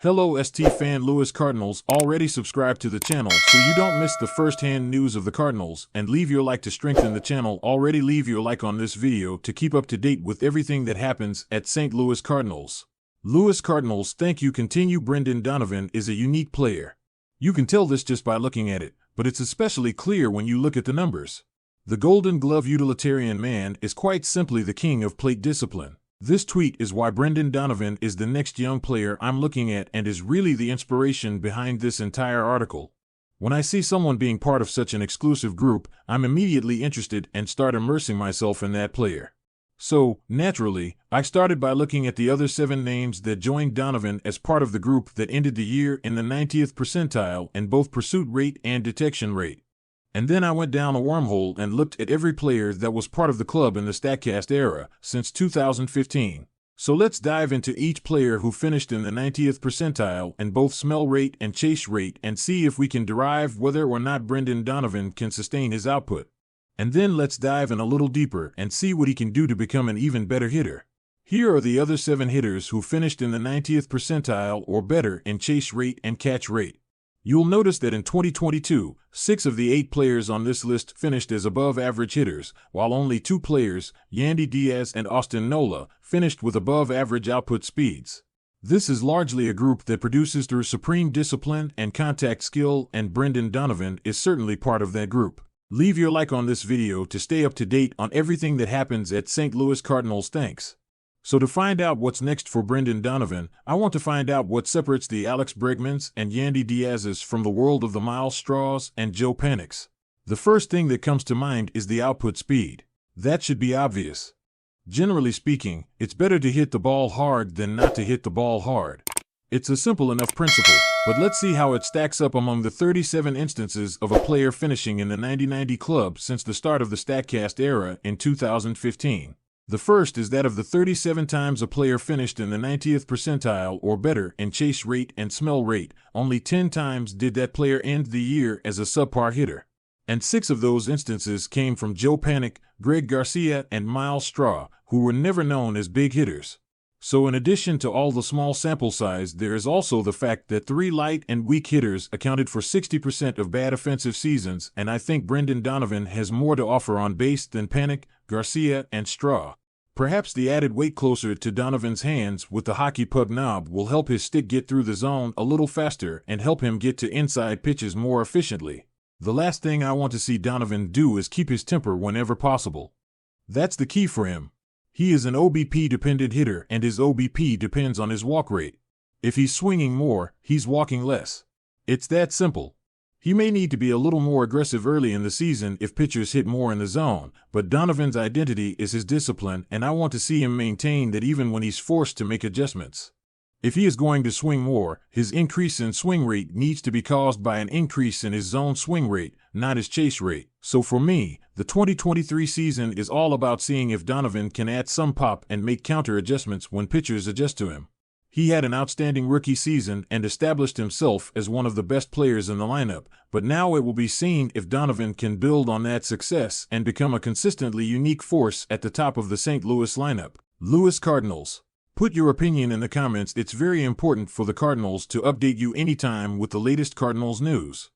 Hello ST fan Louis Cardinals, already subscribe to the channel so you don't miss the first-hand news of the Cardinals, and leave your like to strengthen the channel. Already leave your like on this video to keep up to date with everything that happens at St. Louis Cardinals. Louis Cardinals, thank you continue. Brendan Donovan is a unique player. You can tell this just by looking at it, but it's especially clear when you look at the numbers. The Golden Glove utilitarian man is quite simply the king of plate discipline. This tweet is why Brendan Donovan is the next young player I'm looking at and is really the inspiration behind this entire article. When I see someone being part of such an exclusive group, I'm immediately interested and start immersing myself in that player. So, naturally, I started by looking at the other 7 names that joined Donovan as part of the group that ended the year in the 90th percentile in both pursuit rate and detection rate. And then I went down a wormhole and looked at every player that was part of the club in the StatCast era since 2015. So let's dive into each player who finished in the 90th percentile in both smell rate and chase rate and see if we can derive whether or not Brendan Donovan can sustain his output. And then let's dive in a little deeper and see what he can do to become an even better hitter. Here are the other 7 hitters who finished in the 90th percentile or better in chase rate and catch rate. You'll notice that in 2022, 6 of the 8 players on this list finished as above-average hitters, while only 2 players, Yandy Diaz and Austin Nola, finished with above-average output speeds. This is largely a group that produces through supreme discipline and contact skill, and Brendan Donovan is certainly part of that group. Leave your like on this video to stay up to date on everything that happens at St. Louis Cardinals. Thanks. So to find out what's next for Brendan Donovan, I want to find out what separates the Alex Bregmans and Yandy Diaz's from the world of the Miles Straws and Joe Panics. The first thing that comes to mind is the output speed. That should be obvious. Generally speaking, it's better to hit the ball hard than not to hit the ball hard. It's a simple enough principle, but let's see how it stacks up among the 37 instances of a player finishing in the 90-90 club since the start of the StatCast era in 2015. The first is that of the 37 times a player finished in the 90th percentile or better in chase rate and smell rate. Only 10 times did that player end the year as a subpar hitter. And 6 of those instances came from Joe Panic, Greg Garcia, and Miles Straw, who were never known as big hitters. So in addition to all the small sample size, there is also the fact that 3 light and weak hitters accounted for 60% of bad offensive seasons, and I think Brendan Donovan has more to offer on base than Panic, Garcia, and Straw. Perhaps the added weight closer to Donovan's hands with the hockey puck knob will help his stick get through the zone a little faster and help him get to inside pitches more efficiently. The last thing I want to see Donovan do is keep his temper whenever possible. That's the key for him. He is an OBP-dependent hitter, and his OBP depends on his walk rate. If he's swinging more, he's walking less. It's that simple. He may need to be a little more aggressive early in the season if pitchers hit more in the zone, but Donovan's identity is his discipline, and I want to see him maintain that even when he's forced to make adjustments. If he is going to swing more, his increase in swing rate needs to be caused by an increase in his zone swing rate, not his chase rate. So for me, the 2023 season is all about seeing if Donovan can add some pop and make counter adjustments when pitchers adjust to him. He had an outstanding rookie season and established himself as one of the best players in the lineup, but now it will be seen if Donovan can build on that success and become a consistently unique force at the top of the St. Louis lineup. Louis Cardinals. Put your opinion in the comments. It's very important for the Cardinals to update you anytime with the latest Cardinals news.